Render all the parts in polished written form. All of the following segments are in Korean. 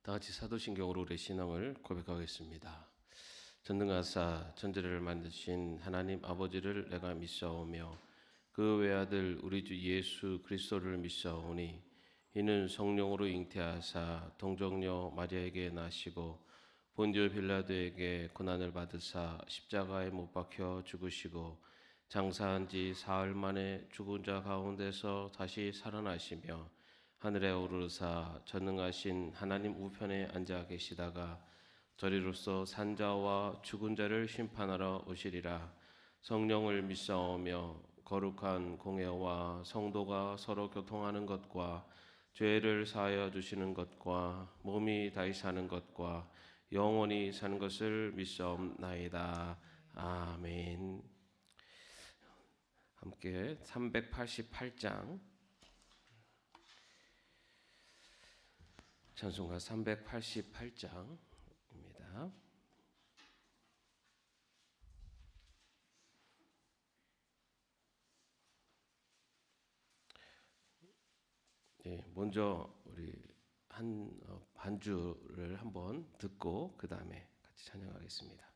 다 같이 사도신경으로 우리의 신앙을 고백하겠습니다. 전능하사 천지를 만드신 하나님 아버지를 내가 믿사오며 그 외아들 우리 주 예수 그리스도를 믿사오니 이는 성령으로 잉태하사 동정녀 마리아에게 나시고 본디오 빌라도에게 고난을 받으사 십자가에 못 박혀 죽으시고 장사한 지 사흘 만에 죽은 자 가운데서 다시 살아나시며 하늘에 오르사 전능하신 하나님 우편에 앉아 계시다가 저리로서 산자와 죽은 자를 심판하러 오시리라. 성령을 믿사오며 거룩한 공회와 성도가 서로 교통하는 것과 죄를 사하여 주시는 것과 몸이 다시 사는 것과 영원히 사는 것을 믿사옵나이다. 아멘. 함께 388장 찬송가 388장입니다. 먼저 우리 한 반주를 한번 듣고 그 다음에 같이 찬양하겠습니다.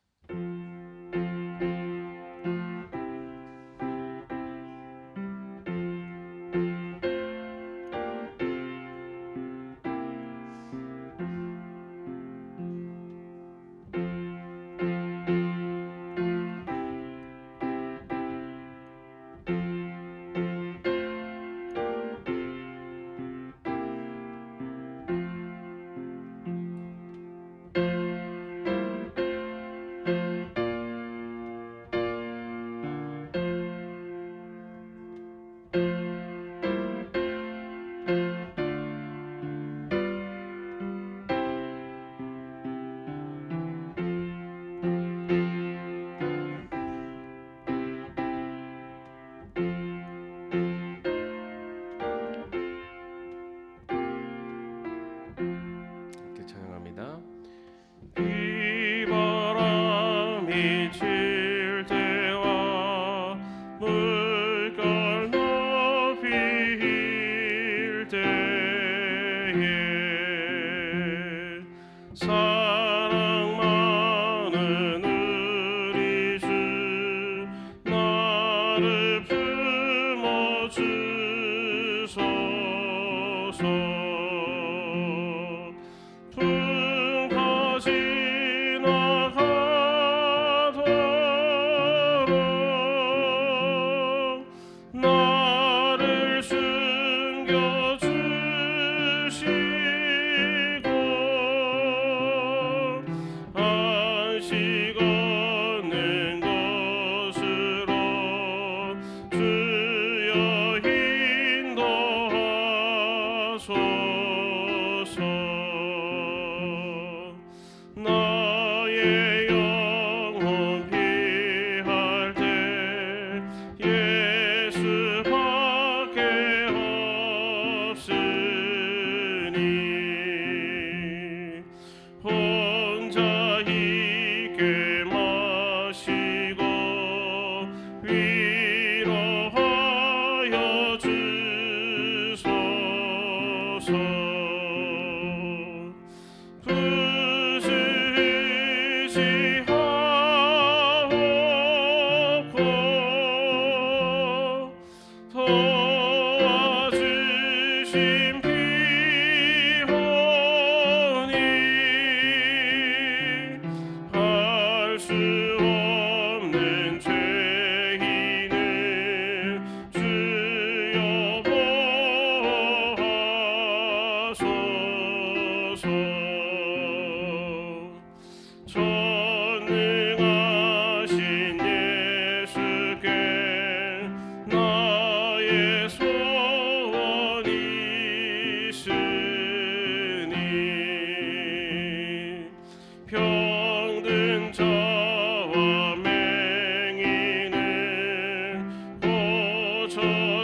비바람이 칠 때와 물결 높이 일 때에 사랑 많은 우리 주 나를 품어주소서.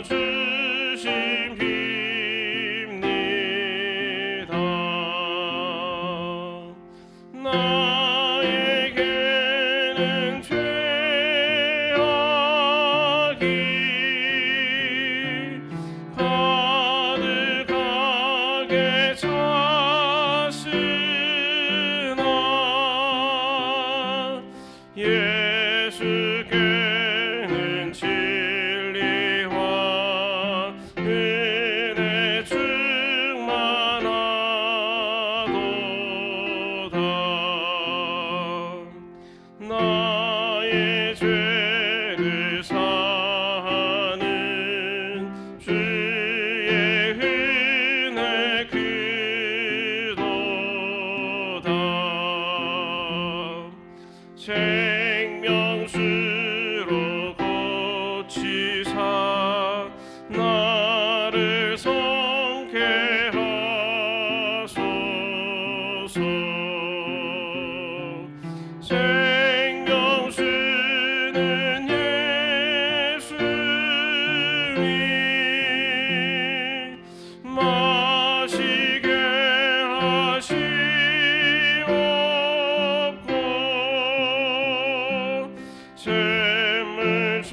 주심 힘니다. 생명 주는 예수님 마시게 하시옵고 샘물처럼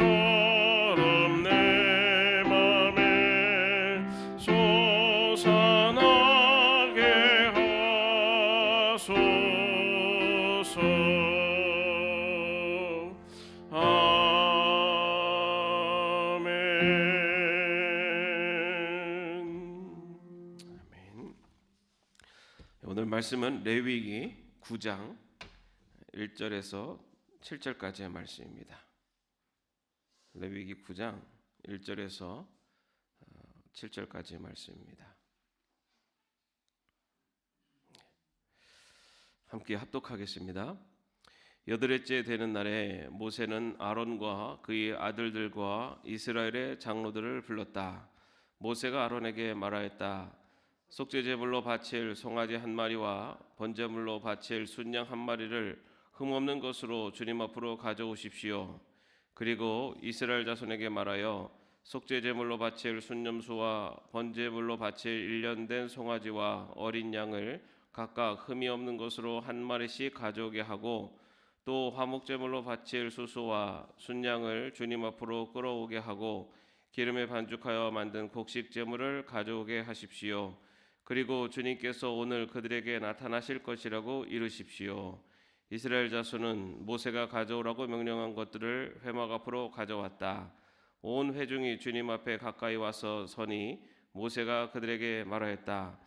내 맘에 솟아나게 하소서. 아멘. 오늘 말씀은 레위기 9장 1절에서 7절까지의 말씀입니다. 레위기 9장 1절에서 7절까지의 말씀입니다. 함께 합독하겠습니다. 여덟째 되는 날에 모세는 아론과 그의 아들들과 이스라엘의 장로들을 불렀다. 모세가 아론에게 말하였다. 속죄제물로 바칠 송아지 한 마리와 번제물로 바칠 순양 한 마리를 흠없는 것으로 주님 앞으로 가져오십시오. 그리고 이스라엘 자손에게 말하여 속죄제물로 바칠 순염소와 번제물로 바칠 1년 된 송아지와 어린 양을 각각 흠이 없는 것으로 한 마리씩 가져오게 하고 또 화목제물로 바칠 수소와 순양을 주님 앞으로 끌어오게 하고 기름에 반죽하여 만든 곡식제물을 가져오게 하십시오. 그리고 주님께서 오늘 그들에게 나타나실 것이라고 이르십시오. 이스라엘 자손은 모세가 가져오라고 명령한 것들을 회막 앞으로 가져왔다. 온 회중이 주님 앞에 가까이 와서 서니 모세가 그들에게 말하였다.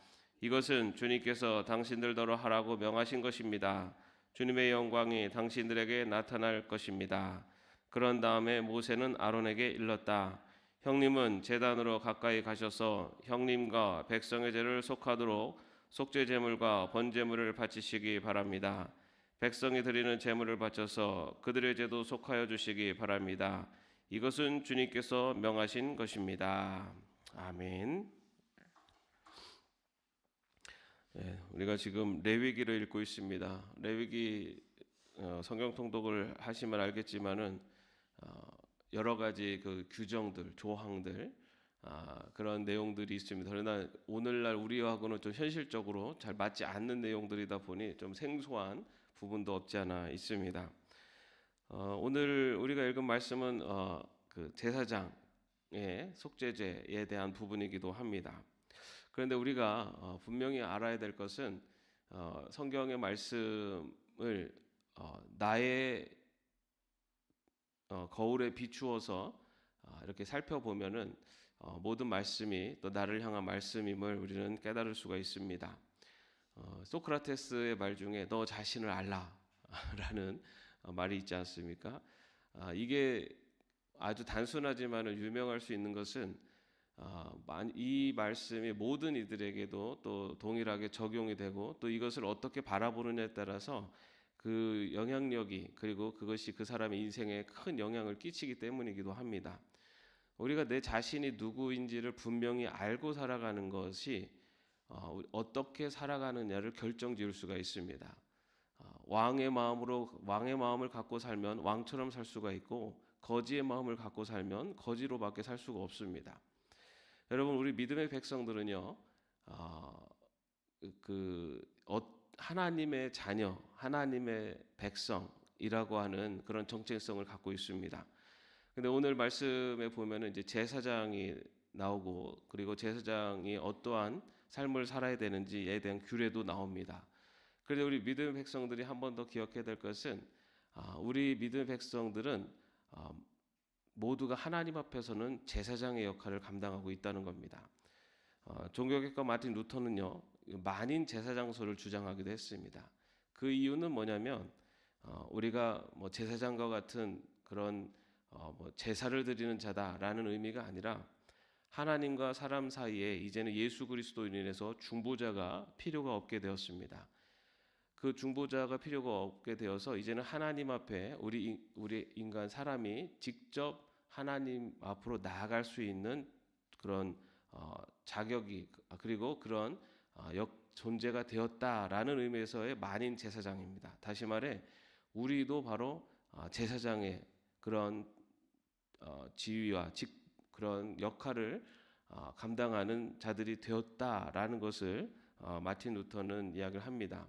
이것은 주님께서 당신들더러 하라고 명하신 것입니다. 주님의 영광이 당신들에게 나타날 것입니다. 그런 다음에 모세는 아론에게 일렀다. 형님은 제단으로 가까이 가셔서 형님과 백성의 죄를 속하도록 속죄제물과 번제물을 바치시기 바랍니다. 백성이 드리는 제물을 바쳐서 그들의 죄도 속하여 주시기 바랍니다. 이것은 주님께서 명하신 것입니다. 아멘. 우리가 지금 레위기를 읽고 있습니다. 레위기 성경 통독을 하시면 알겠지만은 여러 가지 그 규정들, 조항들 그런 내용들이 있습니다. 그러나 오늘날 우리하고는 좀 현실적으로 잘 맞지 않는 내용들이다 보니 좀 생소한 부분도 없지 않아 있습니다. 오늘 우리가 읽은 말씀은 그 제사장의 속죄제에 대한 부분이기도 합니다. 그런데 우리가 분명히 알아야 될 것은 성경의 말씀을 나의 거울에 비추어서 이렇게 살펴보면은 모든 말씀이 또 나를 향한 말씀임을 우리는 깨달을 수가 있습니다. 소크라테스의 말 중에 너 자신을 알라라는 말이 있지 않습니까? 이게 아주 단순하지만 유명할 수 있는 것은 이 말씀이 모든 이들에게도 또 동일하게 적용이 되고 또 이것을 어떻게 바라보느냐에 따라서 그 영향력이 그리고 그것이 그 사람의 인생에 큰 영향을 끼치기 때문이기도 합니다. 우리가 내 자신이 누구인지를 분명히 알고 살아가는 것이 어떻게 살아가느냐를 결정지을 수가 있습니다. 왕의 마음을 갖고 살면 왕처럼 살 수가 있고 거지의 마음을 갖고 살면 거지로밖에 살 수가 없습니다. 여러분, 우리 믿음의 백성들은요, 하나님의 자녀, 하나님의 백성이라고 하는 그런 정체성을 갖고 있습니다. 근데 오늘 말씀에 보면은 이제 제사장이 나오고 그리고 제사장이 어떠한 삶을 살아야 되는지에 대한 규례도 나옵니다. 그런데 우리 믿음의 백성들이 한 번 더 기억해야 될 것은 우리 믿음의 백성들은 모두가 하나님 앞에서는 제사장의 역할을 감당하고 있다는 겁니다. 종교개혁가 마틴 루터는요, 만인 제사장소를 주장하기도 했습니다. 그 이유는 뭐냐면 우리가 제사장과 같은 그런 제사를 드리는 자다라는 의미가 아니라 하나님과 사람 사이에 이제는 예수 그리스도로 인해서 중보자가 필요가 없게 되었습니다. 그 중보자가 필요가 없게 되어서 이제는 하나님 앞에 우리 인간 사람이 직접 하나님 앞으로 나아갈 수 있는 그런 자격이 그리고 그런 존재가 되었다라는 의미에서의 만인 제사장입니다. 다시 말해 우리도 바로 제사장의 그런 지위와 그런 역할을 감당하는 자들이 되었다라는 것을 마틴 루터는 이야기를 합니다.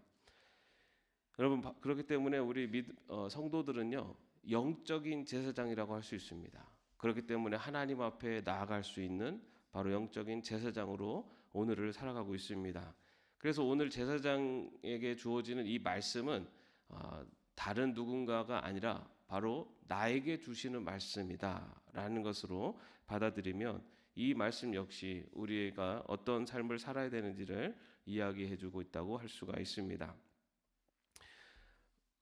여러분, 그렇기 때문에 우리 성도들은요 영적인 제사장이라고 할 수 있습니다. 그렇기 때문에 하나님 앞에 나아갈 수 있는 바로 영적인 제사장으로 오늘을 살아가고 있습니다. 그래서 오늘 제사장에게 주어지는 이 말씀은 다른 누군가가 아니라 바로 나에게 주시는 말씀이다라는 것으로 받아들이면 이 말씀 역시 우리가 어떤 삶을 살아야 되는지를 이야기해주고 있다고 할 수가 있습니다.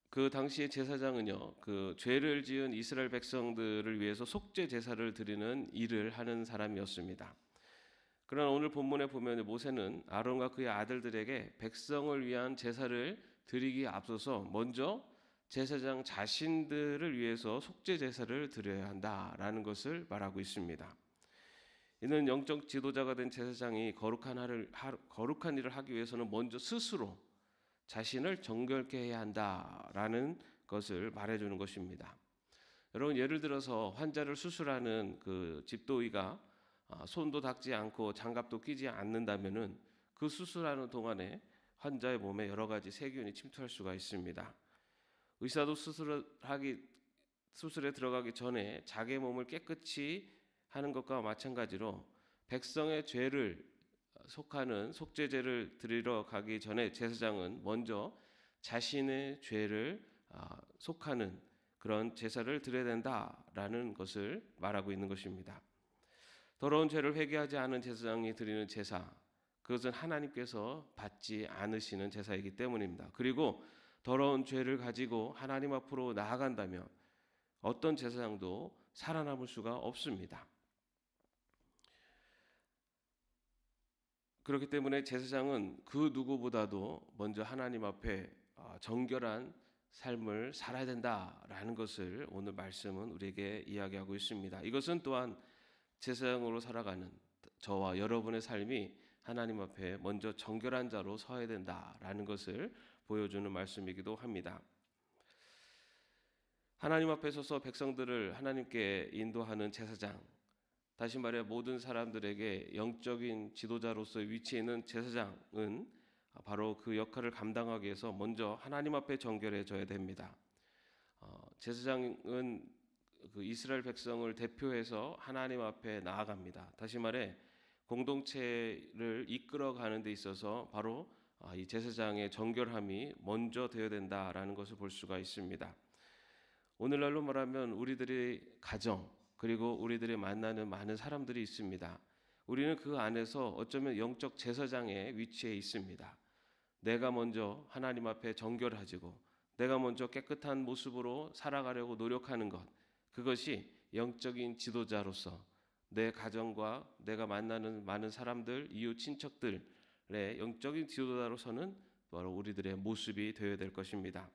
그 당시의 제사장은요, 그 죄를 지은 이스라엘 백성들을 위해서 속죄 제사를 드리는 일을 하는 사람이었습니다. 그러나 오늘 본문에 보면 모세는 아론과 그의 아들들에게 백성을 위한 제사를 드리기에 앞서서 먼저 제사장 자신들을 위해서 속죄 제사를 드려야 한다라는 것을 말하고 있습니다. 이는 영적 지도자가 된 제사장이 거룩한 일을 하기 위해서는 먼저 스스로 자신을 정결케 해야 한다라는 것을 말해주는 것입니다. 여러분, 예를 들어서 환자를 수술하는 그 집도의가 손도 닦지 않고 장갑도 끼지 않는다면은 그 수술하는 동안에 환자의 몸에 여러 가지 세균이 침투할 수가 있습니다. 의사도 수술에 들어가기 전에 자기의 몸을 깨끗이 하는 것과 마찬가지로 백성의 죄를 속하는 속죄제를 드리러 가기 전에 제사장은 먼저 자신의 죄를 속하는 그런 제사를 드려야 된다라는 것을 말하고 있는 것입니다. 더러운 죄를 회개하지 않은 제사장이 드리는 제사, 그것은 하나님께서 받지 않으시는 제사이기 때문입니다. 그리고 더러운 죄를 가지고 하나님 앞으로 나아간다면 어떤 제사장도 살아남을 수가 없습니다. 그렇기 때문에 제사장은 그 누구보다도 먼저 하나님 앞에 정결한 삶을 살아야 된다라는 것을 오늘 말씀은 우리에게 이야기하고 있습니다. 이것은 또한 제사장으로 살아가는 저와 여러분의 삶이 하나님 앞에 먼저 정결한 자로 서야 된다라는 것을 보여주는 말씀이기도 합니다. 하나님 앞에 서서 백성들을 하나님께 인도하는 제사장, 다시 말해 모든 사람들에게 영적인 지도자로서 위치해 있는 제사장은 바로 그 역할을 감당하기 위해서 먼저 하나님 앞에 정결해져야 됩니다. 제사장은 그 이스라엘 백성을 대표해서 하나님 앞에 나아갑니다. 다시 말해 공동체를 이끌어가는 데 있어서 바로 이 제사장의 정결함이 먼저 되어야 된다라는 것을 볼 수가 있습니다. 오늘날로 말하면 우리들의 가정 그리고 우리들이 만나는 많은 사람들이 있습니다. 우리는 그 안에서 어쩌면 영적 제사장의 위치에 있습니다. 내가 먼저 하나님 앞에 정결해지고 내가 먼저 깨끗한 모습으로 살아가려고 노력하는 것, 그것이 영적인 지도자로서 내 가정과 내가 만나는 많은 사람들, 이웃 친척들의 영적인 지도자로서는 바로 우리들의 모습이 되어야 될 것입니다.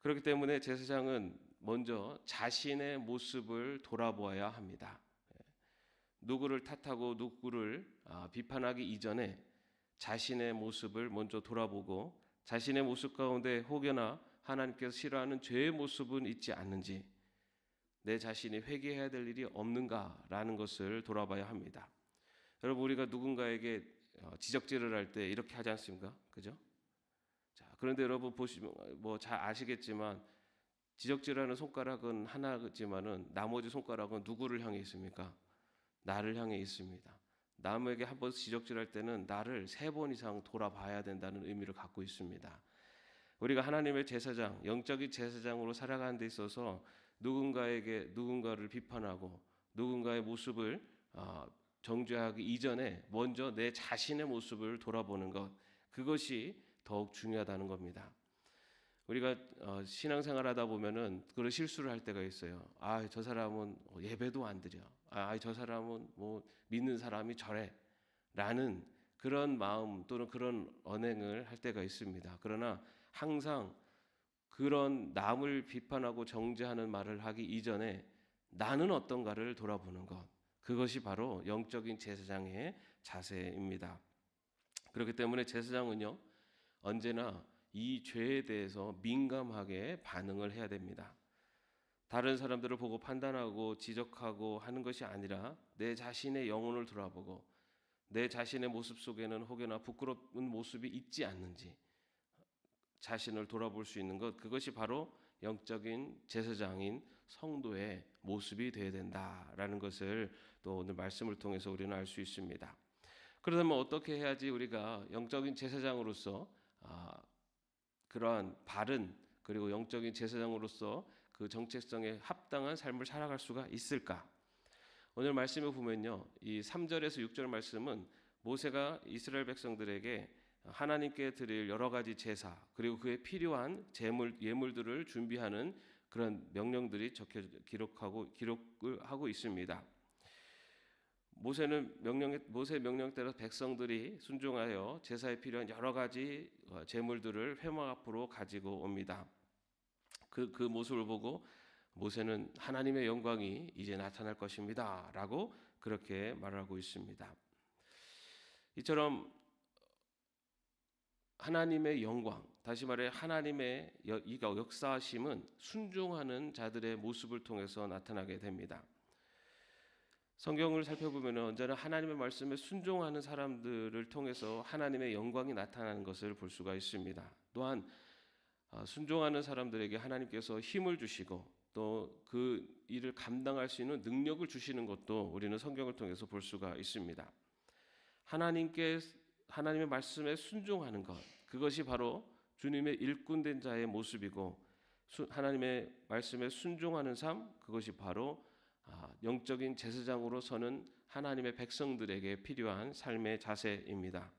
그렇기 때문에 제사장은 먼저 자신의 모습을 돌아보아야 합니다. 누구를 탓하고 누구를 비판하기 이전에 자신의 모습을 먼저 돌아보고 자신의 모습 가운데 혹여나 하나님께서 싫어하는 죄의 모습은 있지 않는지, 내 자신이 회개해야 될 일이 없는가라는 것을 돌아봐야 합니다. 여러분, 우리가 누군가에게 지적질을 할 때 이렇게 하지 않습니까? 그죠? 자, 그런데 여러분 보시면 뭐 잘 아시겠지만 지적질하는 손가락은 하나지만은 나머지 손가락은 누구를 향해 있습니까? 나를 향해 있습니다. 남에게 한 번 지적질할 때는 나를 3번 이상 돌아봐야 된다는 의미를 갖고 있습니다. 우리가 하나님의 제사장, 영적인 제사장으로 살아가는 데 있어서 누군가를 비판하고 누군가의 모습을 정죄하기 이전에 먼저 내 자신의 모습을 돌아보는 것, 그것이 더욱 중요하다는 겁니다. 우리가 신앙생활하다 보면은 그런 실수를 할 때가 있어요. 저 사람은 예배도 안 드려. 저 사람은 뭐 믿는 사람이 저래라는 그런 마음 또는 그런 언행을 할 때가 있습니다. 그러나 항상 그런 남을 비판하고 정죄하는 말을 하기 이전에 나는 어떤가를 돌아보는 것, 그것이 바로 영적인 제사장의 자세입니다. 그렇기 때문에 제사장은요, 언제나 이 죄에 대해서 민감하게 반응을 해야 됩니다. 다른 사람들을 보고 판단하고 지적하고 하는 것이 아니라 내 자신의 영혼을 돌아보고 내 자신의 모습 속에는 혹여나 부끄러운 모습이 있지 않는지 자신을 돌아볼 수 있는 것, 그것이 바로 영적인 제사장인 성도의 모습이 되어야 된다라는 것을 또 오늘 말씀을 통해서 우리는 알 수 있습니다. 그러면 어떻게 해야지 우리가 영적인 제사장으로서 그러한 바른 그리고 영적인 제사장으로서 그 정체성에 합당한 삶을 살아갈 수가 있을까? 오늘 말씀을 보면요, 이 3절에서 6절 말씀은 모세가 이스라엘 백성들에게 하나님께 드릴 여러 가지 제사 그리고 그에 필요한 예물들을 준비하는 그런 명령들이 기록을 하고 있습니다. 모세 명령 대로 백성들이 순종하여 제사에 필요한 여러 가지 제물들을 회막 앞으로 가지고 옵니다. 그 모습을 보고 모세는 하나님의 영광이 이제 나타날 것입니다라고 그렇게 말하고 있습니다. 이처럼 하나님의 영광, 다시 말해 하나님의 이 역사하심은 순종하는 자들의 모습을 통해서 나타나게 됩니다. 성경을 살펴보면 언제나 하나님의 말씀에 순종하는 사람들을 통해서 하나님의 영광이 나타나는 것을 볼 수가 있습니다. 또한 순종하는 사람들에게 하나님께서 힘을 주시고 또 그 일을 감당할 수 있는 능력을 주시는 것도 우리는 성경을 통해서 볼 수가 있습니다. 하나님의 말씀에 순종하는 것, 그것이 바로 주님의 일꾼된 자의 모습이고 하나님의 말씀에 순종하는 삶, 그것이 바로 영적인 제사장으로 서는 하나님의 백성들에게 필요한 삶의 자세입니다.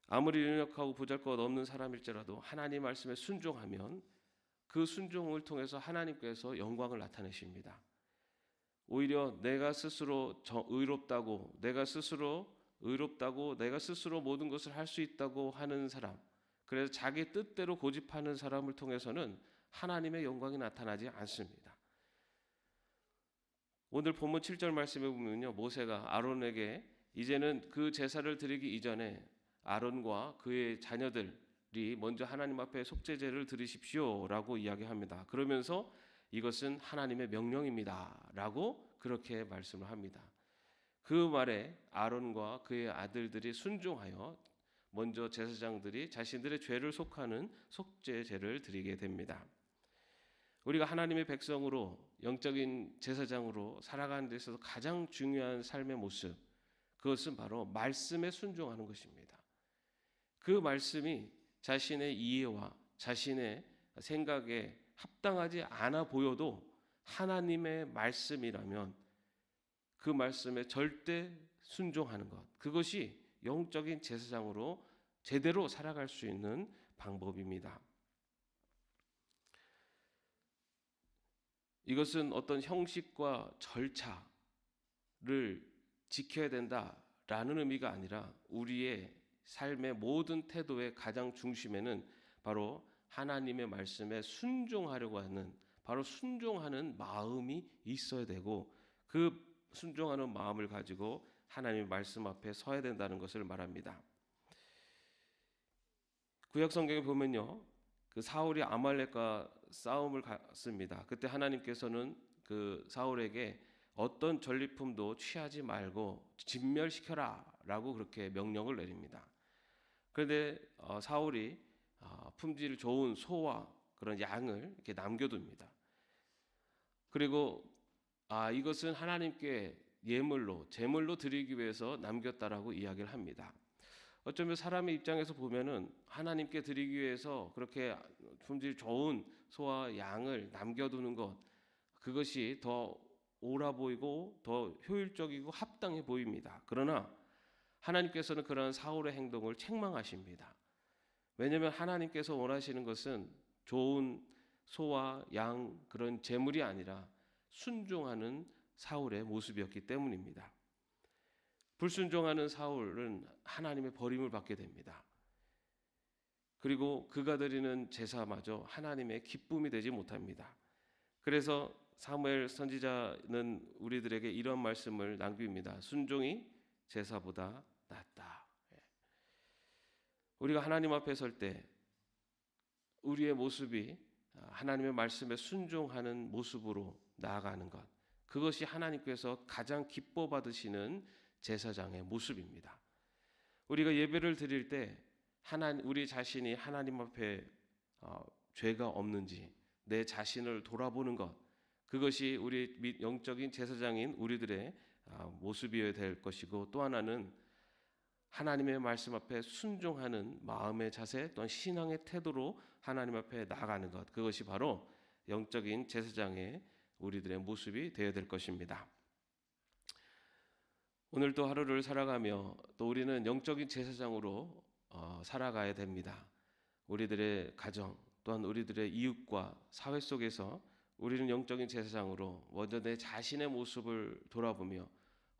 아무리 유력하고 보잘것없는 사람일지라도 하나님 말씀에 순종하면 그 순종을 통해서 하나님께서 영광을 나타내십니다. 오히려 내가 스스로 의롭다고 내가 스스로 모든 것을 할 수 있다고 하는 사람, 그래서 자기 뜻대로 고집하는 사람을 통해서는 하나님의 영광이 나타나지 않습니다. 오늘 본문 7절 말씀에 보면요, 모세가 아론에게 이제는 그 제사를 드리기 이전에 아론과 그의 자녀들이 먼저 하나님 앞에 속죄제를 드리십시오라고 이야기합니다. 그러면서 이것은 하나님의 명령입니다라고 그렇게 말씀을 합니다. 그 말에 아론과 그의 아들들이 순종하여 먼저 제사장들이 자신들의 죄를 속하는 속죄제를 드리게 됩니다. 우리가 하나님의 백성으로 영적인 제사장으로 살아가는 데 있어서 가장 중요한 삶의 모습, 그것은 바로 말씀에 순종하는 것입니다. 그 말씀이 자신의 이해와 자신의 생각에 합당하지 않아 보여도 하나님의 말씀이라면 그 말씀에 절대 순종하는 것, 그것이 영적인 제사장으로 제대로 살아갈 수 있는 방법입니다. 이것은 어떤 형식과 절차를 지켜야 된다라는 의미가 아니라 우리의 삶의 모든 태도의 가장 중심에는 바로 하나님의 말씀에 순종하려고 하는, 바로 순종하는 마음이 있어야 되고 그 순종하는 마음을 가지고 하나님의 말씀 앞에 서야 된다는 것을 말합니다. 구약 성경에 보면요, 그 사울이 아말렉과 싸움을 갔습니다. 그때 하나님께서는 그 사울에게 어떤 전리품도 취하지 말고 진멸시켜라라고 그렇게 명령을 내립니다. 그런데 사울이 품질 좋은 소와 그런 양을 이렇게 남겨둡니다. 그리고 이것은 하나님께 제물로 드리기 위해서 남겼다라고 이야기를 합니다. 어쩌면 사람의 입장에서 보면은 하나님께 드리기 위해서 그렇게 품질 좋은 소와 양을 남겨두는 것, 그것이 더 옳아 보이고 더 효율적이고 합당해 보입니다. 그러나 하나님께서는 그런 사울의 행동을 책망하십니다. 왜냐하면 하나님께서 원하시는 것은 좋은 소와 양 그런 제물이 아니라 순종하는 사울의 모습이었기 때문입니다. 불순종하는 사울은 하나님의 버림을 받게 됩니다. 그리고 그가 드리는 제사마저 하나님의 기쁨이 되지 못합니다. 그래서 사무엘 선지자는 우리들에게 이런 말씀을 남깁니다. 순종이 제사보다 낫다. 우리가 하나님 앞에 설 때 우리의 모습이 하나님의 말씀에 순종하는 모습으로 나아가는 것, 그것이 하나님께서 가장 기뻐 받으시는 제사장의 모습입니다. 우리가 예배를 드릴 때 우리 자신이 하나님 앞에 죄가 없는지 내 자신을 돌아보는 것, 그것이 우리 영적인 제사장인 우리들의 모습이어야 될 것이고, 또 하나는 하나님의 말씀 앞에 순종하는 마음의 자세 또는 신앙의 태도로 하나님 앞에 나아가는 것, 그것이 바로 영적인 제사장의 우리들의 모습이 되어야 될 것입니다. 오늘도 하루를 살아가며 또 우리는 영적인 제사장으로 살아가야 됩니다. 우리들의 가정 또한 우리들의 이웃과 사회 속에서 우리는 영적인 제사장으로 먼저 내 자신의 모습을 돌아보며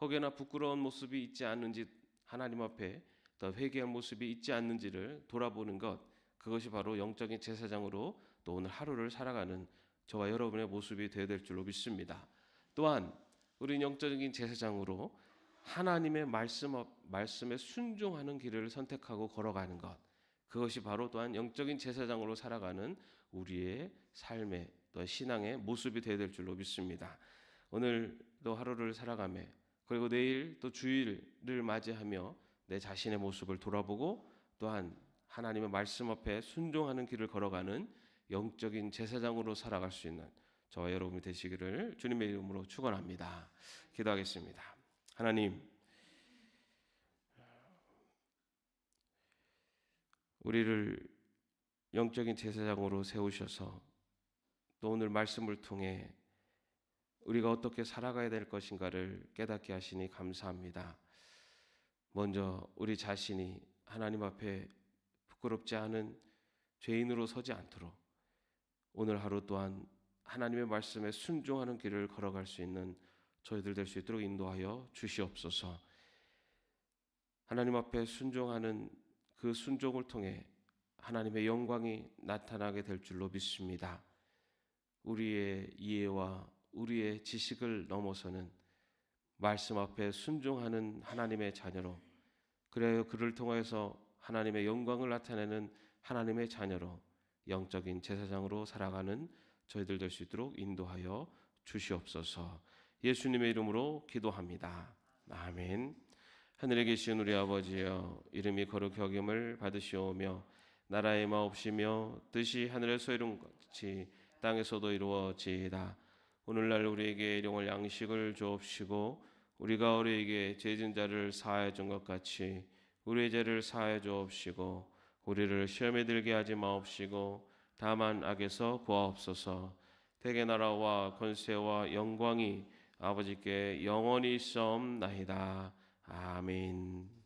혹여나 부끄러운 모습이 있지 않는지, 하나님 앞에 더 회개할 모습이 있지 않는지를 돌아보는 것, 그것이 바로 영적인 제사장으로 또 오늘 하루를 살아가는 저와 여러분의 모습이 되어야 될 줄로 믿습니다. 또한 우리는 영적인 제사장으로 하나님의 말씀에 순종하는 길을 선택하고 걸어가는 것, 그것이 바로 또한 영적인 제사장으로 살아가는 우리의 삶의 또 신앙의 모습이 되어야 될 줄로 믿습니다. 오늘도 하루를 살아가며 그리고 내일 또 주일을 맞이하며 내 자신의 모습을 돌아보고 또한 하나님의 말씀 앞에 순종하는 길을 걸어가는 영적인 제사장으로 살아갈 수 있는 저와 여러분이 되시기를 주님의 이름으로 축원합니다. 기도하겠습니다. 하나님, 우리를 영적인 제사장으로 세우셔서 또 오늘 말씀을 통해 우리가 어떻게 살아가야 될 것인가를 깨닫게 하시니 감사합니다. 먼저 우리 자신이 하나님 앞에 부끄럽지 않은 죄인으로 서지 않도록 오늘 하루 또한 하나님의 말씀에 순종하는 길을 걸어갈 수 있는 저희들 될 수 있도록 인도하여 주시옵소서. 하나님 앞에 순종하는 그 순종을 통해 하나님의 영광이 나타나게 될 줄로 믿습니다. 우리의 이해와 우리의 지식을 넘어서는 말씀 앞에 순종하는 하나님의 자녀로, 그래야 그를 통해서 하나님의 영광을 나타내는 하나님의 자녀로 영적인 제사장으로 살아가는 저희들 될 수 있도록 인도하여 주시옵소서. 예수님의 이름으로 기도합니다. 아멘. 하늘에 계신 우리 아버지여, 이름이 거룩히 여김을 받으시오며 나라의 마옵시며 뜻이 하늘에서 이룬 것 같이 땅에서도 이루어지이다. 오늘날 우리에게 일용할 양식을 주옵시고 우리가 우리에게 죄진 자를 사하여 준 것 같이 우리의 죄를 사하여 주옵시고 우리를 시험에 들게 하지 마옵시고 다만 악에서 구하옵소서. 대개 나라와 권세와 영광이 아버지께 영원히 있사옵나이다. 아멘.